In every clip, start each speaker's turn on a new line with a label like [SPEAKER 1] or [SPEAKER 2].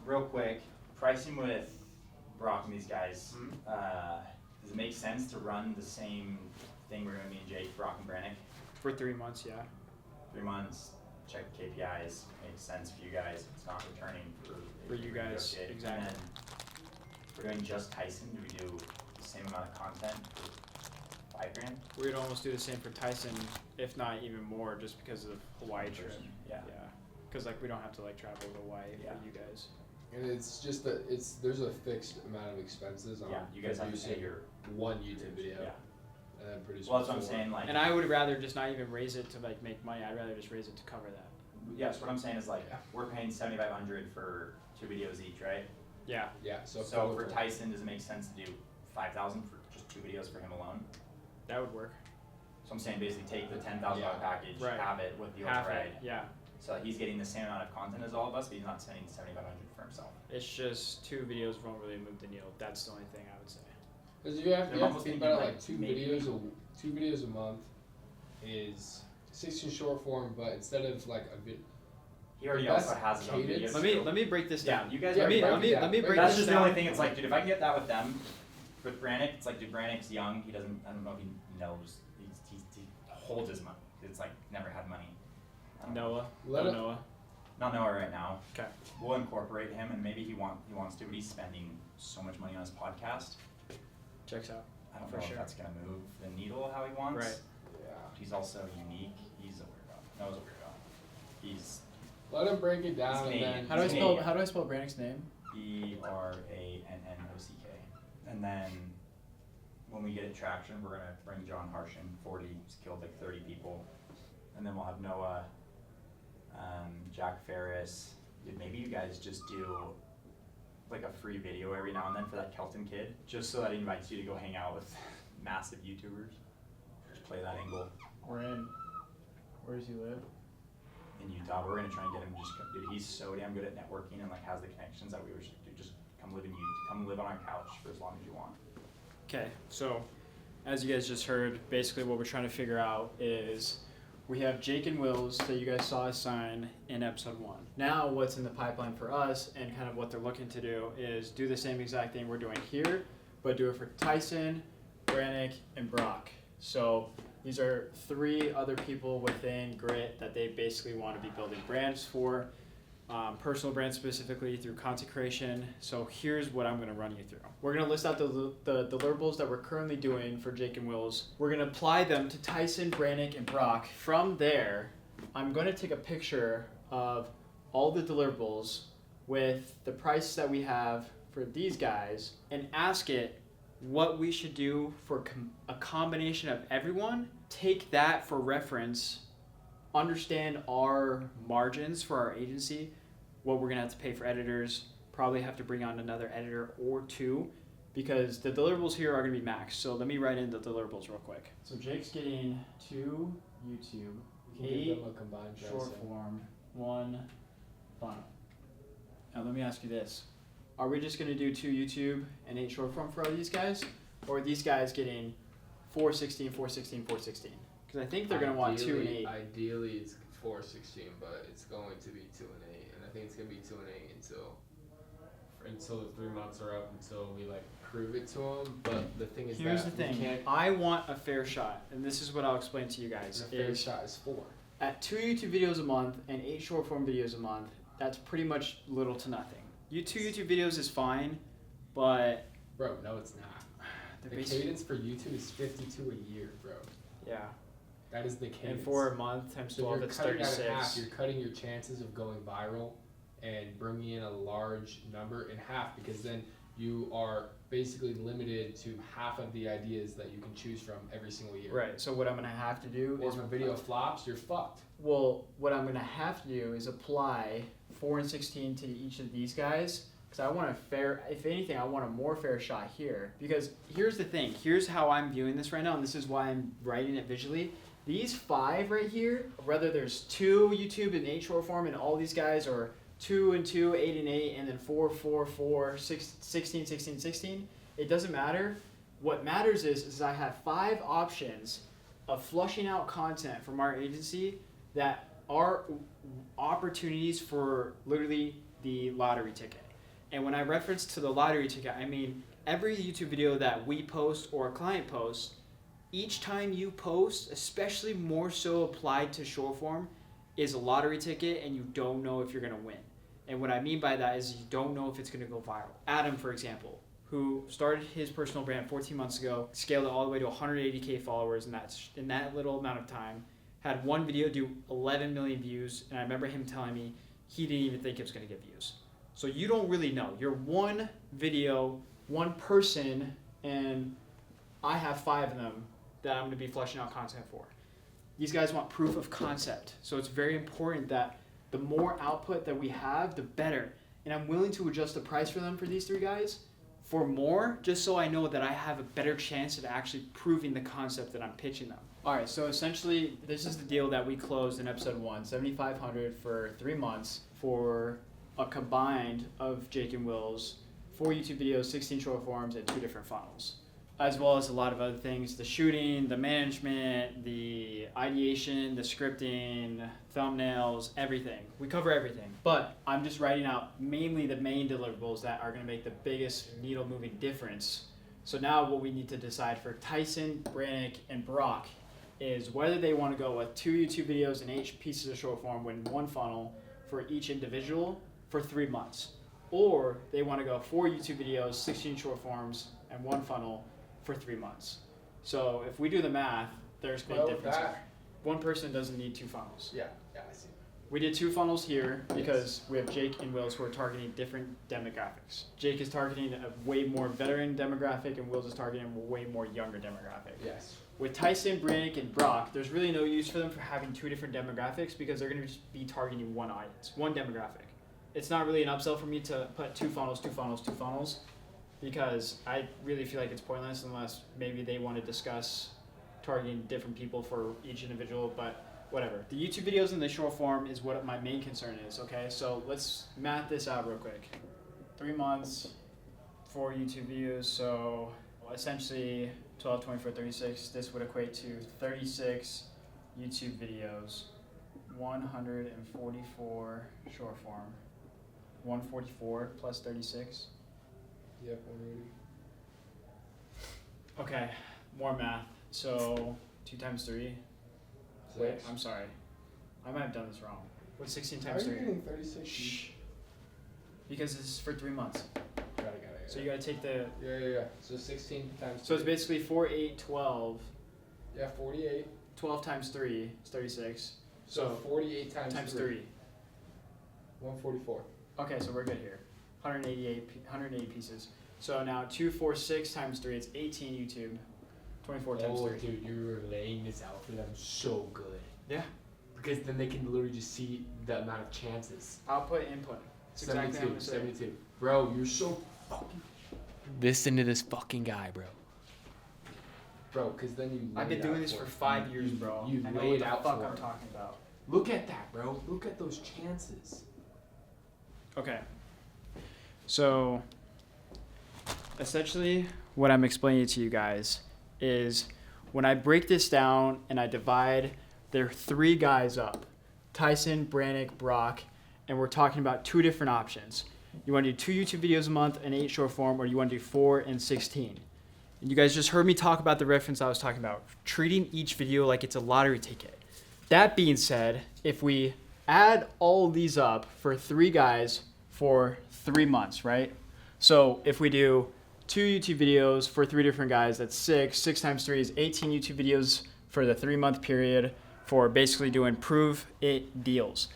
[SPEAKER 1] real quick, pricing with Brock and these guys, does it make sense to run the same thing we're doing, me and Jake, Brock and Brannick?
[SPEAKER 2] For 3 months, yeah.
[SPEAKER 1] 3 months, check KPIs, makes sense for you guys. It's not returning
[SPEAKER 2] for you guys, exactly.
[SPEAKER 1] And then if we're doing just Tyson, do we do the same amount of content for $5,000?
[SPEAKER 2] We'd almost do the same for Tyson, if not even more, just because of Hawaii trip.
[SPEAKER 1] Yeah.
[SPEAKER 2] Because like we don't have to like travel to Hawaii for you guys.
[SPEAKER 3] And it's just that there's a fixed amount of expenses on
[SPEAKER 1] you guys have to pay your
[SPEAKER 3] one YouTube video.
[SPEAKER 1] Yeah.
[SPEAKER 3] And then produce.
[SPEAKER 1] Well, that's what I'm saying. Like,
[SPEAKER 2] and I would rather just not even raise it to like make money. I'd rather just raise it to cover that.
[SPEAKER 1] Yes, what I'm saying is like we're paying $7,500 for 2 videos each, right?
[SPEAKER 2] Yeah.
[SPEAKER 3] Yeah. So
[SPEAKER 1] for Tyson, does it make sense to do $5,000 for just 2 videos for him alone?
[SPEAKER 2] That would work.
[SPEAKER 1] So I'm saying basically take the $10,000 package, have it with the
[SPEAKER 2] Half
[SPEAKER 1] override.
[SPEAKER 2] it, yeah.
[SPEAKER 1] So he's getting the same amount of content as all of us, but he's not spending $7,500 for himself.
[SPEAKER 2] It's just 2 videos won't really move the needle. That's the only thing I would say.
[SPEAKER 3] Because you have to think about it like 2 videos a month is 16 short form, but instead of like a bit.
[SPEAKER 1] He already also has his own videos.
[SPEAKER 2] Let me break this down.
[SPEAKER 1] You guys.
[SPEAKER 2] Let me break
[SPEAKER 1] That's
[SPEAKER 2] this down.
[SPEAKER 1] That's just the only thing. It's like, dude, if I can get that with them, with Brannick, it's like, dude, Brannick's young. He doesn't. I don't know if he knows. He holds his money. It's like never had money.
[SPEAKER 2] Noah.
[SPEAKER 1] Noah. Not Noah right now.
[SPEAKER 2] Okay.
[SPEAKER 1] We'll incorporate him, and maybe he wants to, but he's spending so much money on his podcast.
[SPEAKER 2] Checks out.
[SPEAKER 1] I don't know if that's gonna move the needle how he wants.
[SPEAKER 2] Right.
[SPEAKER 3] Yeah.
[SPEAKER 1] He's also unique. He's a weirdo. Noah's a weirdo. He's.
[SPEAKER 3] Let him break it down, and then.
[SPEAKER 2] How do I spell Brannick's name?
[SPEAKER 1] Brannock. And then when we get it traction, we're gonna bring John Harshen. 40. He's killed like 30 people. And then we'll have Noah, Jack Ferris. Dude, maybe you guys just do like a free video every now and then for that Kelton kid, just so that he invites you to go hang out with massive YouTubers. Just play that angle.
[SPEAKER 2] Where does he live?
[SPEAKER 1] In Utah. We're gonna try and get him dude, he's so damn good at networking and like has the connections that we were just come live on our couch for as long as you want.
[SPEAKER 2] Okay, so as you guys just heard, basically what we're trying to figure out is we have Jake and Wills that you guys saw us sign in episode 1. Now what's in the pipeline for us and kind of what they're looking to do is do the same exact thing we're doing here, but do it for Tyson, Brannick, and Brock. So these are 3 other people within Grit that they basically want to be building brands for, personal brands specifically through content creation. So here's what I'm going to run you through. We're going to list out the deliverables that we're currently doing for Jake and Wills. We're going to apply them to Tyson, Brannick, and Brock. From there, I'm going to take a picture of all the deliverables with the price that we have for these guys and ask it what we should do for a combination of everyone. Take that for reference, understand our margins for our agency, what we're gonna have to pay for editors, probably have to bring on another editor or 2 because the deliverables here are gonna be max. So let me write in the deliverables real quick. So Jake's getting 2 YouTube, 8 short form, 1 final. Now let me ask you this. Are we just going to do 2 YouTube and 8 short form for all these guys? Or are these guys getting 416, 416, 416? Because I think they're going to want 2 and 8.
[SPEAKER 3] Ideally, it's 416, but it's going to be 2 and 8. And I think it's going to be 2 and 8 until the 3 months are up, until we like prove it to them. But the thing is,
[SPEAKER 2] here's the thing. I want a fair shot, and this is what I'll explain to you guys.
[SPEAKER 3] A fair shot is 4.
[SPEAKER 2] At 2 YouTube videos a month and 8 short form videos a month, that's pretty much little to nothing. 2 YouTube videos is fine, but...
[SPEAKER 3] Bro, no it's not. The cadence for YouTube is 52 a year, bro.
[SPEAKER 2] Yeah.
[SPEAKER 3] That is the cadence.
[SPEAKER 2] And for a month times 12, it's 36.
[SPEAKER 3] You're cutting your chances of going viral and bringing in a large number in half, because then you are basically limited to half of the ideas that you can choose from every single year.
[SPEAKER 2] Right, so what I'm going to have to do is...
[SPEAKER 3] If a video flops, you're fucked.
[SPEAKER 2] Well, what I'm going to have to do is apply 4 and 16 to each of these guys, because I want a fair, if anything, I want a more fair shot here. Because here's the thing, here's how I'm viewing this right now, and this is why I'm writing it visually. These 5 right here, whether there's 2 YouTube and 8 short form and all these guys, or 2 and 2, 8 and 8, and then 4, 4, 4, 6, 16, 16, 16, it doesn't matter. What matters is I have 5 options of flushing out content from our agency that are opportunities for literally the lottery ticket. And when I reference to the lottery ticket, I mean every YouTube video that we post or a client posts, each time you post, especially more so applied to short form, is a lottery ticket and you don't know if you're going to win. And what I mean by that is you don't know if it's going to go viral. Adam, for example, who started his personal brand 14 months ago, scaled it all the way to 180K followers in that little amount of time, had one video do 11 million views, and I remember him telling me he didn't even think it was going to get views. So you don't really know. You're one video, one person, and I have 5 of them that I'm going to be fleshing out content for. These guys want proof of concept. So it's very important that the more output that we have, the better. And I'm willing to adjust the price for them for these 3 guys for more, just so I know that I have a better chance of actually proving the concept that I'm pitching them. All right, so essentially, this is the deal that we closed in episode 1, $7,500 for 3 months for a combined of Jake and Will's 4 YouTube videos, 16 short forms, and 2 different funnels, as well as a lot of other things: the shooting, the management, the ideation, the scripting, thumbnails, everything. We cover everything, but I'm just writing out mainly the main deliverables that are going to make the biggest needle moving difference. So now what we need to decide for Tyson, Brannick, and Brock is whether they want to go with 2 YouTube videos and 8 pieces of short form with 1 funnel for each individual for 3 months, or they want to go 4 YouTube videos, 16 short forms, and 1 funnel for 3 months. So if we do the math, there's big difference here. One person doesn't need 2 funnels.
[SPEAKER 3] Yeah, I see.
[SPEAKER 2] We did 2 funnels here because we have Jake and Wills who are targeting different demographics. Jake is targeting a way more veteran demographic, and Wills is targeting a way more younger demographic.
[SPEAKER 3] Yes.
[SPEAKER 2] With Tyson, Brannick, and Brock, there's really no use for them for having 2 different demographics because they're going to just be targeting one audience, one demographic. It's not really an upsell for me to put 2 funnels, 2 funnels, 2 funnels, because I really feel like it's pointless unless maybe they want to discuss targeting different people for each individual, but whatever. The YouTube videos in the short form is what my main concern is, okay? So let's math this out real quick. 3 months, 4 YouTube videos, so essentially 12, 24, 36. This would equate to 36 YouTube videos, 144 short form, 144 plus 36.
[SPEAKER 3] Yep, 180.
[SPEAKER 2] Okay, more math. So 2 times 3. Wait, I'm sorry. I might have done this wrong. What's 16 times 3?
[SPEAKER 3] How are you getting 36?
[SPEAKER 2] Shh. Because this is for 3 months.
[SPEAKER 3] Got it.
[SPEAKER 2] So you gotta take the.
[SPEAKER 3] Yeah. So 16 times 3.
[SPEAKER 2] So it's basically 4, 8, 12.
[SPEAKER 3] Yeah, 48.
[SPEAKER 2] 12 times 3 is 36.
[SPEAKER 3] So 48 times
[SPEAKER 2] 3.
[SPEAKER 3] 144.
[SPEAKER 2] Okay, so we're good here. 180 pieces. So now 246 times 3, it's 18 YouTube. 24 times 3.
[SPEAKER 3] Dude, you were laying this out for them so good.
[SPEAKER 2] Yeah.
[SPEAKER 3] Because then they can literally just see the amount of chances.
[SPEAKER 2] Output, input. It's exactly how I'm gonna say it.
[SPEAKER 3] 72. Bro, you're so fucking. Listen to this fucking guy, bro. Bro, because then you.
[SPEAKER 2] I've been doing this for 5 years, bro.
[SPEAKER 3] You
[SPEAKER 2] I know
[SPEAKER 3] lay
[SPEAKER 2] what
[SPEAKER 3] it
[SPEAKER 2] the
[SPEAKER 3] out
[SPEAKER 2] fuck
[SPEAKER 3] for
[SPEAKER 2] I'm
[SPEAKER 3] him.
[SPEAKER 2] talking about.
[SPEAKER 3] Look at that, bro. Look at those chances.
[SPEAKER 2] Okay. So, essentially, what I'm explaining to you guys is when I break this down and I divide their 3 guys up, Tyson, Brannick, Brock, and we're talking about 2 different options. You want to do 2 YouTube videos a month and 8 short form, or you want to do 4 and 16. And you guys just heard me talk about the reference I was talking about, treating each video like it's a lottery ticket. That being said, if we add all of these up for 3 guys for 3 months, right? So if we do 2 YouTube videos for 3 different guys, that's 6. 6 times 3 is 18 YouTube videos for the 3-month period for basically doing prove it deals.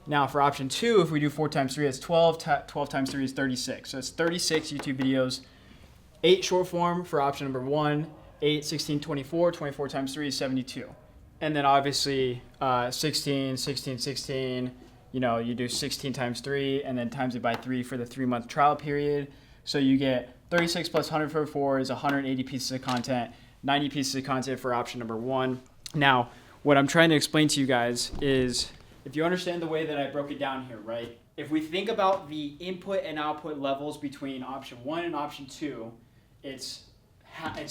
[SPEAKER 2] Now for option 2, if we do 4 times 3, that's 12. 12 times 3 is 36. So it's 36 YouTube videos, 8 short form for option number 1, 8, 16, 24. 24 times 3 is 72. And then obviously 16, 16, 16, you do 16 times 3 and then times it by 3 for the 3-month trial period. So you get 36 plus 144 is 180 pieces of content, 90 pieces of content for option number 1. Now, what I'm trying to explain to you guys is if you understand the way that I broke it down here, right? If we think about the input and output levels between option 1 and option 2, it's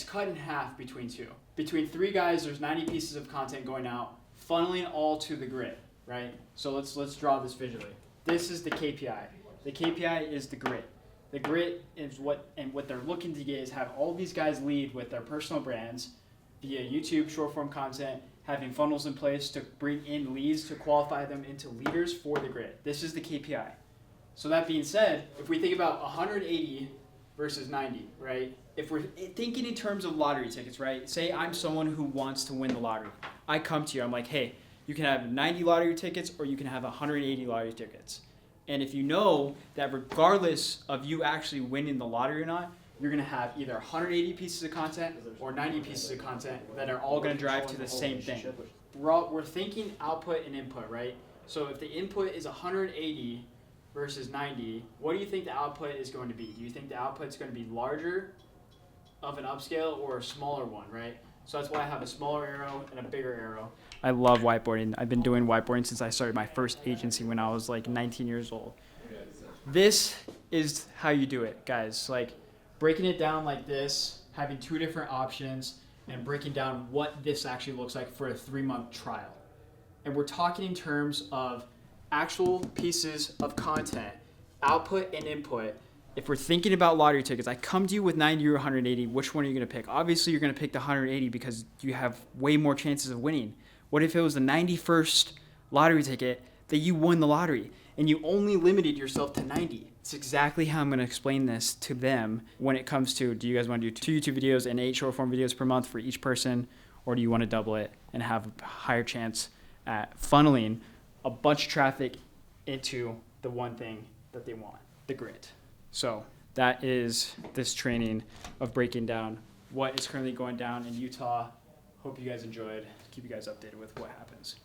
[SPEAKER 2] cut in half between 2. Between 3 guys, there's 90 pieces of content going out, funneling all to the grid, right? So let's draw this visually. This is the KPI. The KPI is the grid. The grit is what they're looking to get is have all these guys lead with their personal brands via YouTube short form content, having funnels in place to bring in leads to qualify them into leaders for the grit. This is the KPI. So that being said, if we think about 180 versus 90, right? If we're thinking in terms of lottery tickets, right? Say I'm someone who wants to win the lottery. I come to you, I'm like, hey, you can have 90 lottery tickets or you can have 180 lottery tickets. And if you know that regardless of you actually winning the lottery or not, you're going to have either 180 pieces of content or 90 pieces of content that are all going to drive to the same thing. We're thinking output and input, right? So if the input is 180 versus 90, what do you think the output is going to be? Do you think the output is going to be larger of an upscale or a smaller one, right? So that's why I have a smaller arrow and a bigger arrow. I love whiteboarding. I've been doing whiteboarding since I started my first agency when I was like 19 years old. This is how you do it, guys. Like breaking it down like this, having two different options, and breaking down what this actually looks like for a 3-month trial. And we're talking in terms of actual pieces of content, output and input. If we're thinking about lottery tickets, I come to you with 90 or 180, which one are you going to pick? Obviously, you're going to pick the 180 because you have way more chances of winning. What if it was the 91st lottery ticket that you won the lottery and you only limited yourself to 90? It's exactly how I'm going to explain this to them when it comes to, do you guys want to do 2 YouTube videos and 8 short form videos per month for each person, or do you want to double it and have a higher chance at funneling a bunch of traffic into the one thing that they want, the grit? So that is this training of breaking down what is currently going down in Utah. Hope you guys enjoyed. Keep you guys updated with what happens.